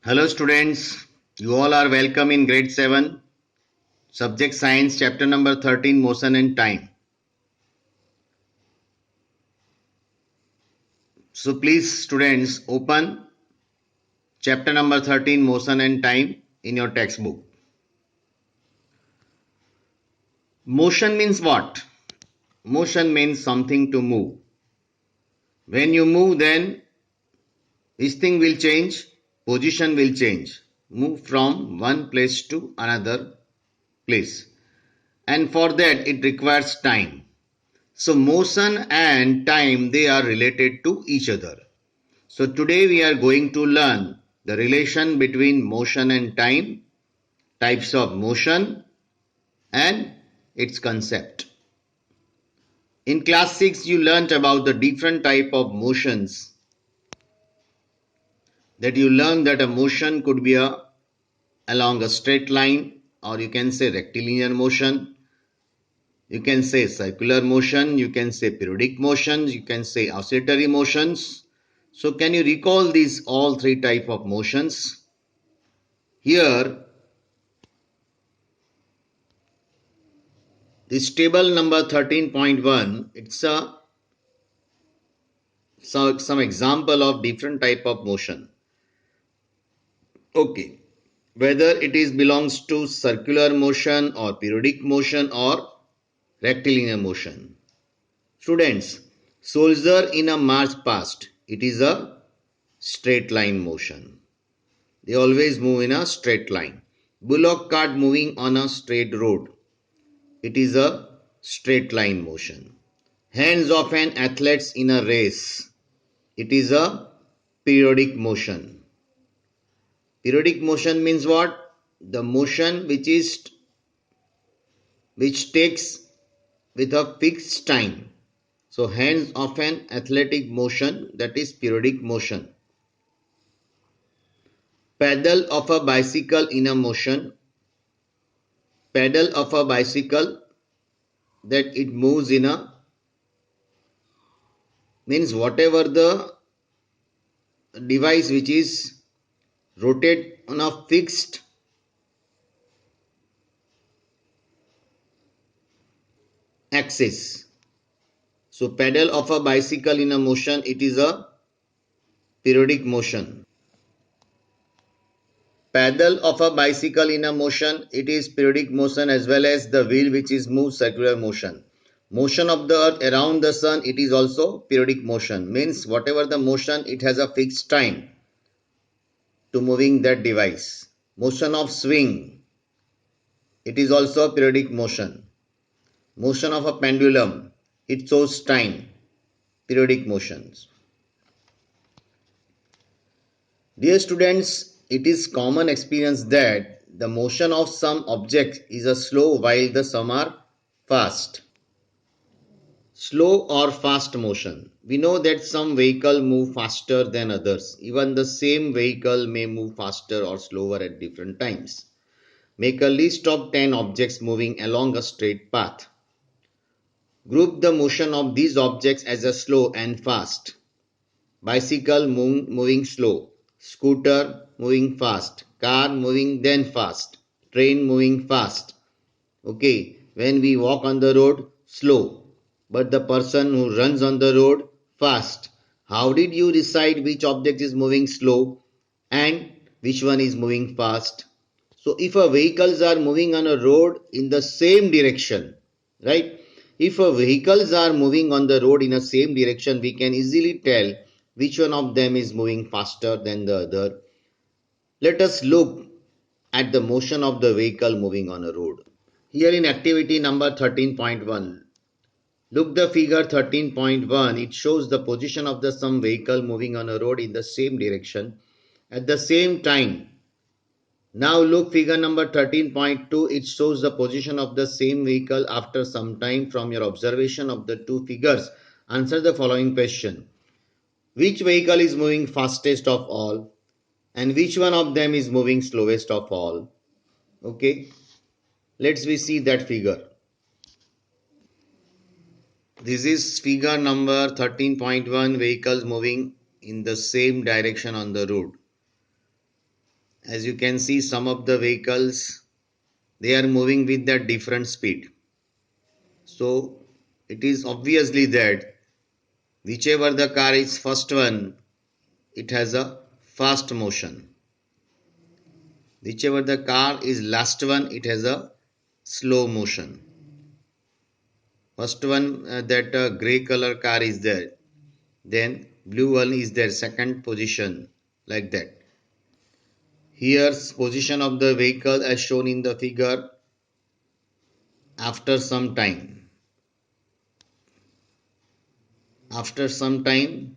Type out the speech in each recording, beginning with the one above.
Hello students, you all are welcome in grade 7, subject science, chapter number 13, motion and time. So please students open chapter number 13, motion and time in your textbook. Motion means what? Motion means something to move. When you move, then this thing will change, position will change, move from one place to another place. And for that it requires time. So motion and time, they are related to each other. So today we are going to learn the relation between motion and time, types of motion and its concept. In class 6 you learnt about the different type of motions, that you learned that a motion could be along a straight line, or you can say rectilinear motion, you can say circular motion, you can say periodic motions, you can say oscillatory motions. So can you recall these all three type of motions? Here, this table number 13.1, it's some example of different type of motion. Okay, whether it is belongs to circular motion or periodic motion or rectilinear motion. Students, soldier in a march past, it is a straight line motion. They always move in a straight line. Bullock cart moving on a straight road, it is a straight line motion. Hands of an athlete in a race, it is a periodic motion. Periodic motion means what? The motion which takes with a fixed time. So hands of an athletic motion, that is periodic motion. Pedal of a bicycle in a motion. Pedal of a bicycle, that it moves in a, means whatever the device which is rotate on a fixed axis. So pedal of a bicycle in a motion, it is a periodic motion. Pedal of a bicycle in a motion, it is periodic motion, as well as the wheel which is moved circular motion. Motion of the earth around the sun, it is also periodic motion. Means whatever the motion, it has a fixed time to moving that device. Motion of swing, it is also periodic motion. Motion of a pendulum, it shows time, periodic motions. Dear students, it is common experience that the motion of some objects is a slow while the some are fast. Slow or fast motion. We know that some vehicle move faster than others. Even the same vehicle may move faster or slower at different times. Make a list of 10 objects moving along a straight path. Group the motion of these objects as a slow and fast. Bicycle moving slow, scooter moving fast, car moving then fast, train moving fast. Okay, when we walk on the road, slow, but the person who runs on the road, fast. How did you decide which object is moving slow and which one is moving fast? So if a vehicles are moving on a road in the same direction, right? If a vehicles are moving on the road in the same direction, we can easily tell which one of them is moving faster than the other. Let us look at the motion of the vehicle moving on a road. Here in activity number 13.1, look the figure 13.1. It shows the position of the some vehicle moving on a road in the same direction at the same time. Now look figure number 13.2. It shows the position of the same vehicle after some time. From your observation of the two figures, answer the following question. Which vehicle is moving fastest of all, and which one of them is moving slowest of all? Okay, let's we see that figure. This is figure number 13.1, vehicles moving in the same direction on the road. As you can see, some of the vehicles, they are moving with a different speed. So it is obviously that whichever the car is first one, it has a fast motion. Whichever the car is last one, it has a slow motion. First one, that gray color car is there, then blue one is there, second position, like that. Here's position of the vehicle as shown in the figure after some time. After some time,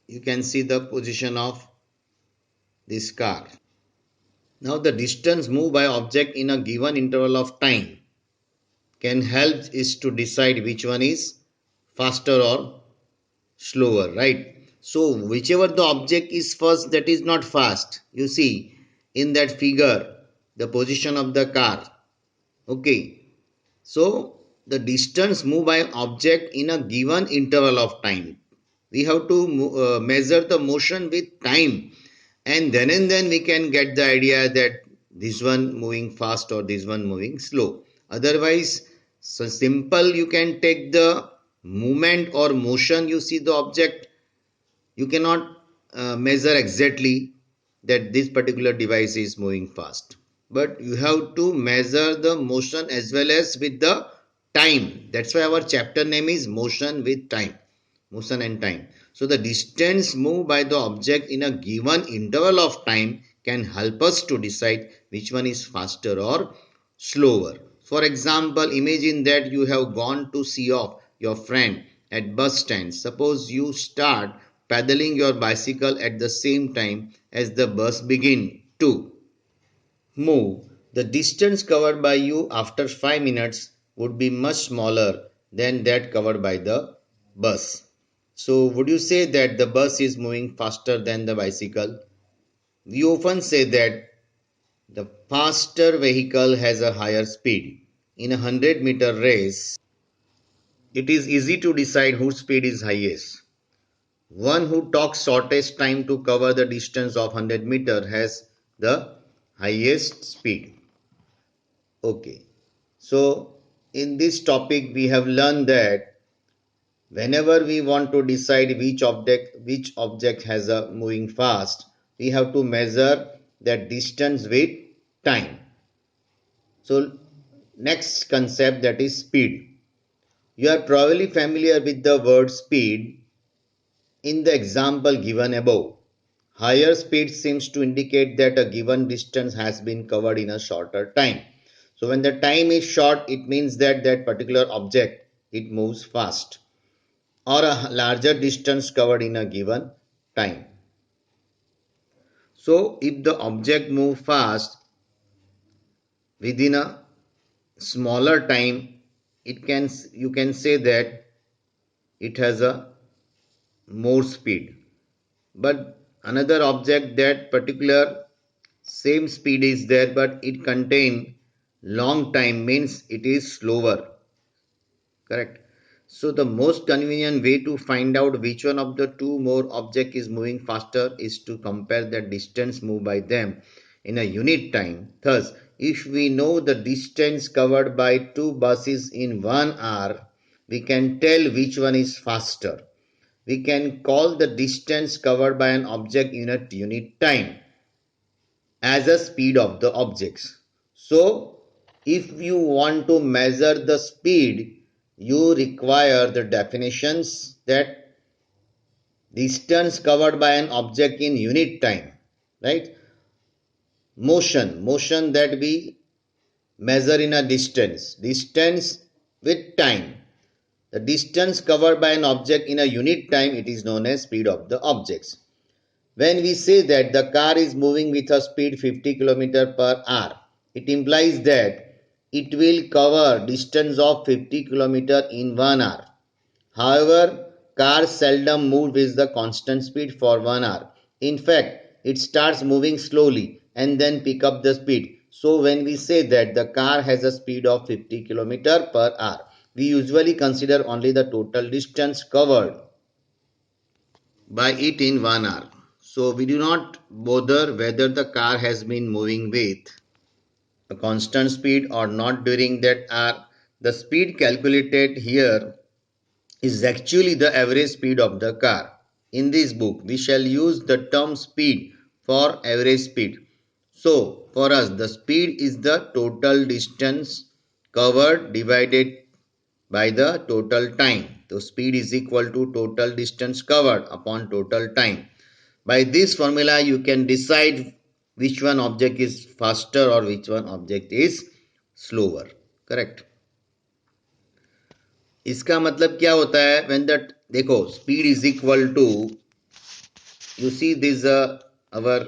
you can see the position of this car. Now the distance moved by object in a given interval of time can help is to decide which one is faster or slower, right? So whichever the object is first, that is not fast. You see in that figure the position of the car. Okay, so the distance moved by object in a given interval of time, we have to measure the motion with time, and then we can get the idea that this one moving fast or this one moving slow. Otherwise, so simple, you can take the movement or motion, you see the object, you cannot measure exactly that this particular device is moving fast, but you have to measure the motion as well as with the time. That's why our chapter name is motion with time, motion and time. So the distance moved by the object in a given interval of time can help us to decide which one is faster or slower. For example, imagine that you have gone to see off your friend at bus stand. Suppose you start pedaling your bicycle at the same time as the bus begin to move. The distance covered by you after 5 minutes would be much smaller than that covered by the bus. So would you say that the bus is moving faster than the bicycle? We often say that the faster vehicle has a higher speed. In a 100-meter race, it is easy to decide whose speed is highest. One who talks shortest time to cover the distance of 100 meter has the highest speed. Okay. So in this topic we have learned that whenever we want to decide which object has a moving fast, we have to measure that distance with time. So next concept, that is speed. You are probably familiar with the word speed in the example given above. Higher speed seems to indicate that a given distance has been covered in a shorter time. So when the time is short, it means that that particular object, it moves fast, or a larger distance covered in a given time. So if the object moves fast within a smaller time, you can say that it has a more speed. But another object that particular same speed is there but it contain long time means it is slower, correct? So the most convenient way to find out which one of the two more object is moving faster is to compare the distance moved by them in a unit time. Thus, if we know the distance covered by two buses in 1 hour, we can tell which one is faster. We can call the distance covered by an object unit time as a speed of the objects. So if you want to measure the speed, you require the definitions that distance covered by an object in unit time, right? Motion that we measure in a distance with time. The distance covered by an object in a unit time, it is known as speed of the objects. When we say that the car is moving with a speed 50 km per hour, it implies that it will cover distance of 50 km in 1 hour. However, cars seldom move with the constant speed for 1 hour. In fact, it starts moving slowly and then pick up the speed. So when we say that the car has a speed of 50 km per hour, we usually consider only the total distance covered by it in 1 hour. So we do not bother whether the car has been moving with a constant speed or not during that hour. The speed calculated here is actually the average speed of the car. In this book, we shall use the term speed for average speed. So, for us, the speed is the total distance covered divided by the total time. So, speed is equal to total distance covered upon total time. By this formula, you can decide which one object is faster or which one object is slower. Correct. इसका मतलब क्या होता है when that देखो speed is equal to you see this our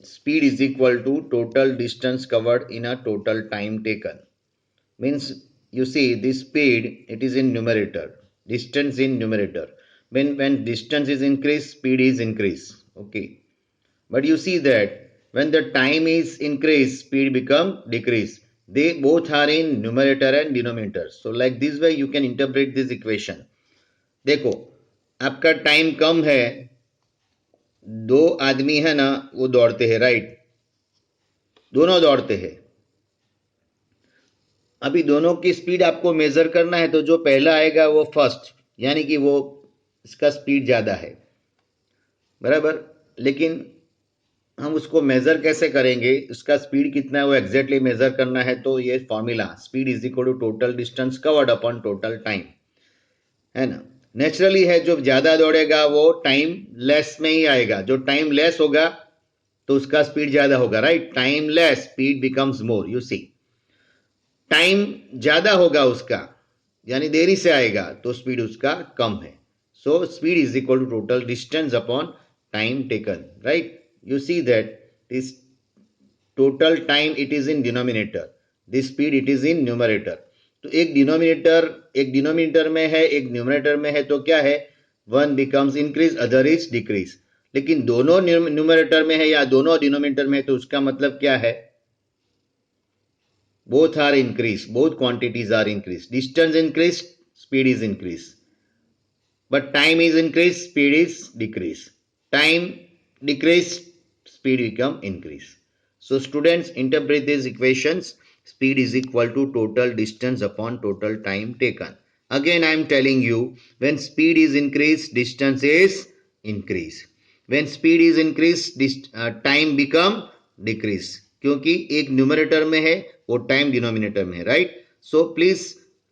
speed is equal to total distance covered in a total time taken means you see this speed it is in numerator distance in numerator when distance is increased speed is increased okay but you see that when the time is increased speed become decrease they both are in numerator and denominator so like this way you can interpret this equation देखो आपका time कम है दो आदमी है ना वो दौड़ते हैं राइट दोनों दौड़ते हैं अभी दोनों की स्पीड आपको मेजर करना है तो जो पहला आएगा वो फर्स्ट यानी कि वो इसका स्पीड ज़्यादा है बराबर लेकिन हम उसको मेजर कैसे करेंगे उसका स्पीड कितना है वो एग्जैक्टली मेजर करना है तो ये formula speed is equal to total distance covered upon total time है ना नेचुरली है जो ज़्यादा दौड़ेगा वो टाइम लेस में ही आएगा जो टाइम लेस होगा तो उसका स्पीड ज़्यादा होगा right time less speed becomes more you see time ज़्यादा होगा उसका यानी देरी से आएगा तो स्पीड उसका कम है so speed is equal to total distance upon time taken right you see that this total time it is in denominator this speed it is in numerator तो एक डिनोमिनेटर में है एक न्यूमरेटर में है तो क्या है one becomes increase other is decrease लेकिन दोनों न्यूमरेटर में है या दोनों डिनोमिनेटर में है तो उसका मतलब क्या है both are increased both quantities are increased distance increased speed is increased but time is increased speed is decreased time decreased speed become increase so students interpret these equations speed is equal to total distance upon total time taken again I am telling you when speed is increased distance is increase when speed is increased time become decrease क्योंकि एक numerator में है वो time denominator में है right so please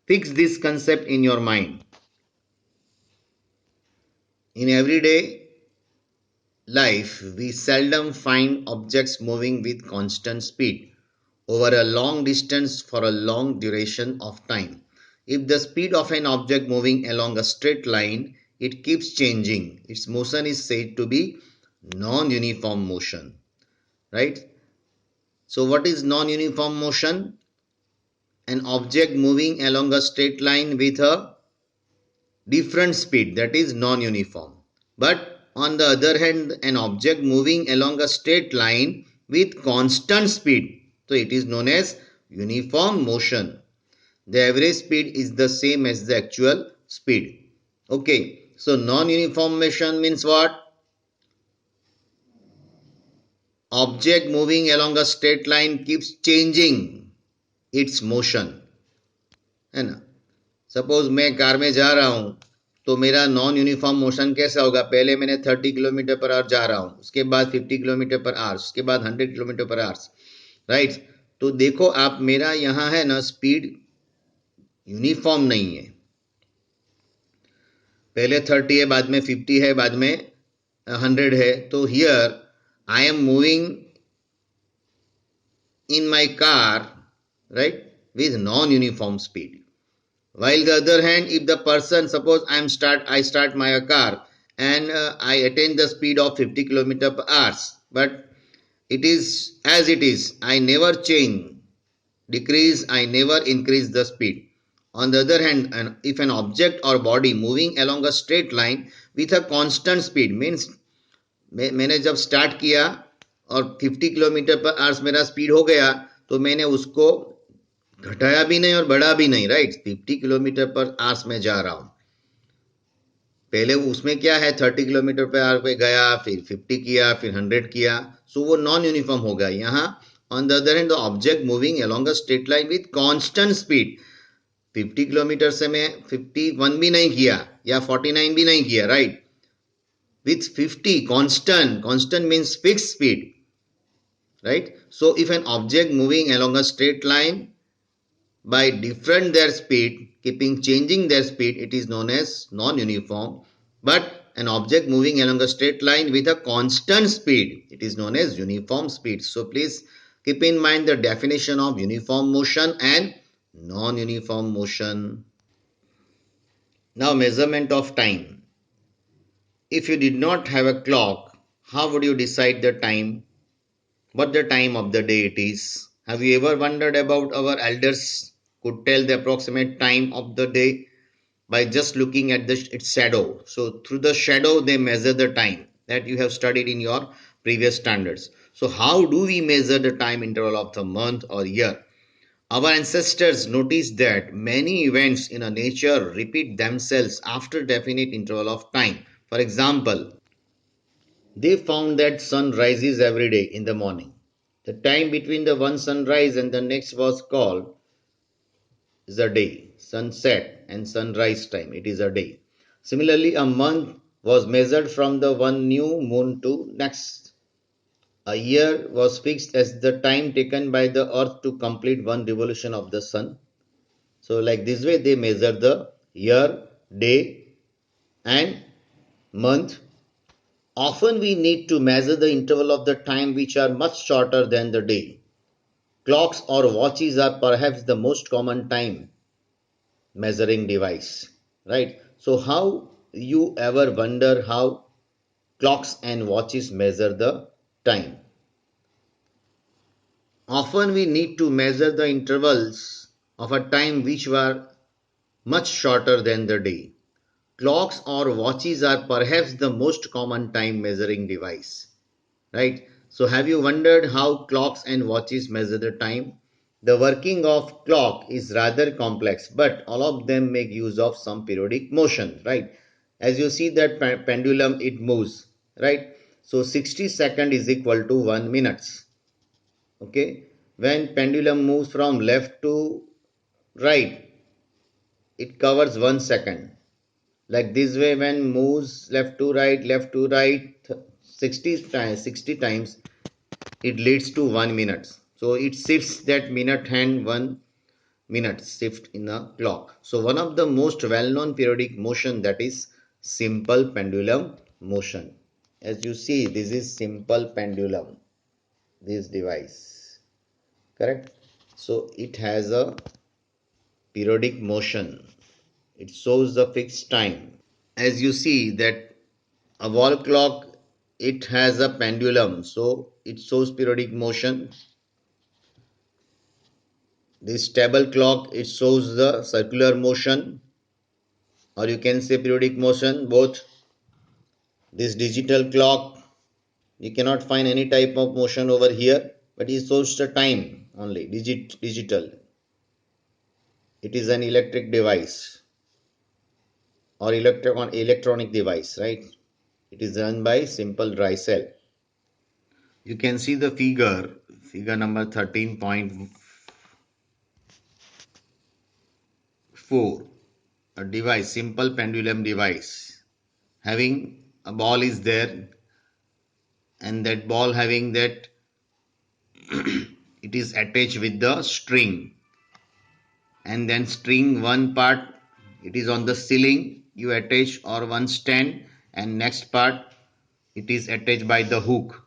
fix this concept in your mind in everyday life, we seldom find objects moving with constant speed over a long distance for a long duration of time. If the speed of an object moving along a straight line, it keeps changing. Its motion is said to be non-uniform motion. Right? So what is non-uniform motion? An object moving along a straight line with a different speed, that is non-uniform. But on the other hand, an object moving along a straight line with constant speed, so it is known as uniform motion. The average speed is the same as the actual speed. Okay, so non-uniform motion means what? Object moving along a straight line keeps changing its motion. है ना? Suppose मैं car में जा रहा हूँ तो मेरा non uniform motion कैसा होगा पहले मैंने 30 किलोमीटर पर आवर जा रहा हूँ उसके बाद 50 किलोमीटर पर आवर उसके बाद 100 किलोमीटर पर आवर राइट तो देखो आप मेरा यहाँ है ना स्पीड यूनिफॉर्म नहीं है पहले 30 है बाद में 50 है बाद में 100 है तो here I am moving in my car right with non uniform speed while the other hand if the person suppose I start my car and I attain the speed of 50 km per hour but it is as it is I never change decrease I never increase the speed on the other hand if an object or body moving along a straight line with a constant speed means मैंने जब start किया और 50 kilometre पर hours मेरा speed हो गया तो मैंने उसको घटाया भी नहीं और बढ़ा भी नहीं, राइट। 50 किलोमीटर पर आवर्स में जा रहा हूं, पहले उसमें क्या है 30 किलोमीटर पर आवर पे गया, फिर 50 किया, फिर 100 किया, सो वो नॉन यूनिफॉर्म हो गया। यहाँ on the other hand the object moving along a straight line with constant speed, 50 kilometre से मैं 51 भी नहीं किया या 49 भी नहीं किया, right, with 50 constant means fixed speed, right? So if an object moving along a straight line by different their speed, keeping changing their speed, it is known as non-uniform. But an object moving along a straight line with a constant speed, it is known as uniform speed. So please keep in mind the definition of uniform motion and non-uniform motion. Now measurement of time. If you did not have a clock, how would you decide the time? What the time of the day it is? Have you ever wondered about our elders could tell the approximate time of the day by just looking at its shadow? So through the shadow they measure the time that you have studied in your previous standards. So how do we measure the time interval of the month or year? Our ancestors noticed that many events in a nature repeat themselves after definite interval of time. For example, they found that sun rises every day in the morning. The time between the one sunrise and the next was called is a day. Sunset and sunrise time, it is a day. Similarly, a month was measured from the one new moon to next. A year was fixed as the time taken by the earth to complete one revolution of the sun. So like this way they measure the year, day and month. Often we need to measure the interval of the time which are much shorter than the day. Clocks or watches are perhaps the most common time measuring device, right? So how you ever wonder how clocks and watches measure the time? Often we need to measure the intervals of a time which were much shorter than the day. Clocks or watches are perhaps the most common time measuring device, right? So have you wondered how clocks and watches measure the time? The working of clock is rather complex, but all of them make use of some periodic motion, right? As you see that pendulum, it moves, right? So 60 second is equal to 1 minutes. Okay. When pendulum moves from left to right, it covers 1 second. Like this way, when moves left to right 60 times, it leads to 1 minute. So it shifts that minute hand 1 minute shift in a clock. So one of the most well-known periodic motion, that is simple pendulum motion. As you see, this is simple pendulum, this device, correct? So it has a periodic motion. It shows the fixed time. As you see that a wall clock, it has a pendulum, so it shows periodic motion. This table clock, it shows the circular motion, or you can say periodic motion both. This digital clock, you cannot find any type of motion over here, but it shows the time only. Digital, it is an electric device or electronic device, right? It is run by simple dry cell. You can see the figure number 13.4, a device, simple pendulum device, having a ball is there, and that ball having that it is attached with the string, and then string one part it is on the ceiling you attach, or one stand, and next part it is attached by the hook.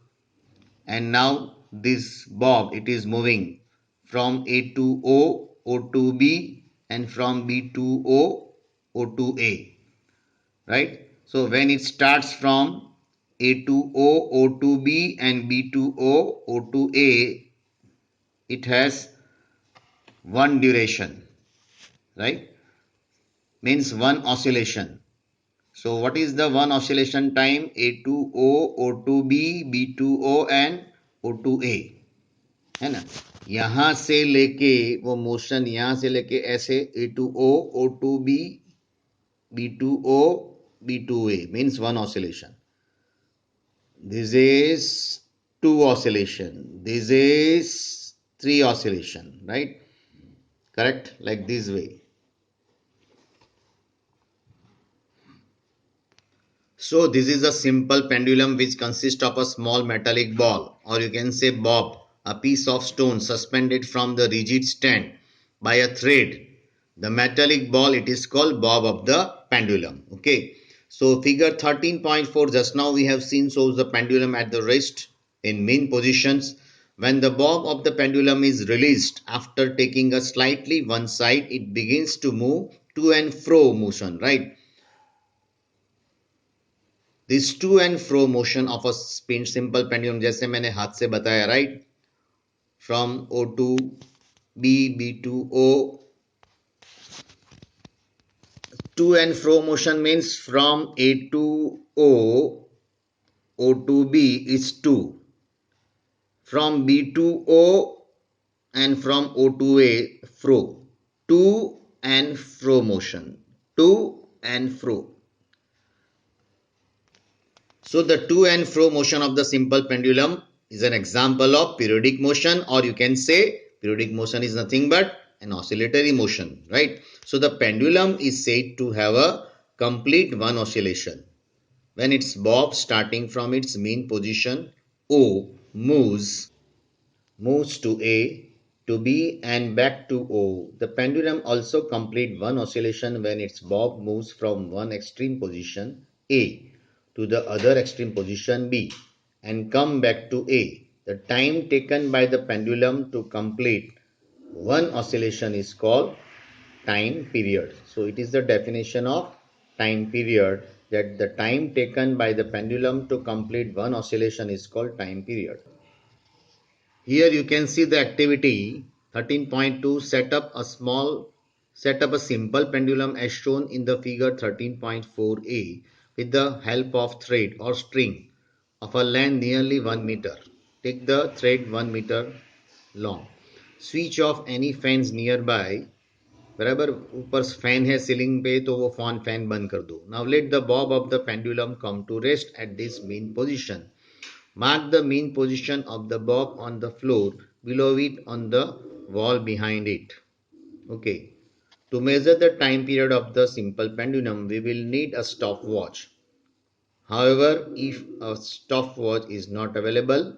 And now this bob, it is moving from A to O, O to B, and from B to O, O to A, right? So when it starts from A to O, O to B, and B to O, O to A, it has one duration, right? Means one oscillation. So what is the one oscillation time? A to O, O to B, B to O, and O to A, है ना? यहां से लेके वो motion यहां से लेके ऐसे A to O, O to B, B to O, B to A means one oscillation. This is two oscillation. This is three oscillation, right? Correct? Like this way. So this is a simple pendulum which consists of a small metallic ball, or you can say bob, a piece of stone suspended from the rigid stand by a thread. The metallic ball, it is called bob of the pendulum. Okay. So figure 13.4 just now we have seen shows the pendulum at the rest in mean positions. When the bob of the pendulum is released after taking a slightly one side, it begins to move to and fro motion, right? This to and fro motion of a spin simple pendulum जैसे मैंने हाथ से बताया, right? From O to B, B to O. To and fro motion means from A to O, O to B is 2. From B to O and from O to A, fro. To and fro motion. To and fro. So the to and fro motion of the simple pendulum is an example of periodic motion, or you can say periodic motion is nothing but an oscillatory motion, right? So the pendulum is said to have a complete one oscillation when its bob starting from its mean position O moves to A, to B and back to O. The pendulum also complete one oscillation when its bob moves from one extreme position A to the other extreme position B and come back to A. The time taken by the pendulum to complete one oscillation is called time period. So it is the definition of time period, that the time taken by the pendulum to complete one oscillation is called time period. Here you can see the activity 13.2. Set up a simple pendulum as shown in the figure 13.4a with the help of thread or string of a length nearly 1 meter. Take the thread 1 meter long. Switch off any fans nearby. बराबर ऊपर fan है ceiling पे तो वो fan बंद कर दो. Now let the bob of the pendulum come to rest at this mean position. Mark the mean position of the bob on the floor below it on the wall behind it. Okay. To measure the time period of the simple pendulum, we will need a stopwatch. However, if a stopwatch is not available,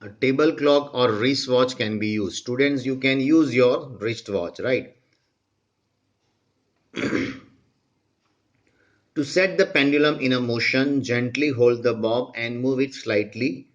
a table clock or wristwatch can be used. Students, you can use your wristwatch, right? To set the pendulum in a motion, gently hold the bob and move it slightly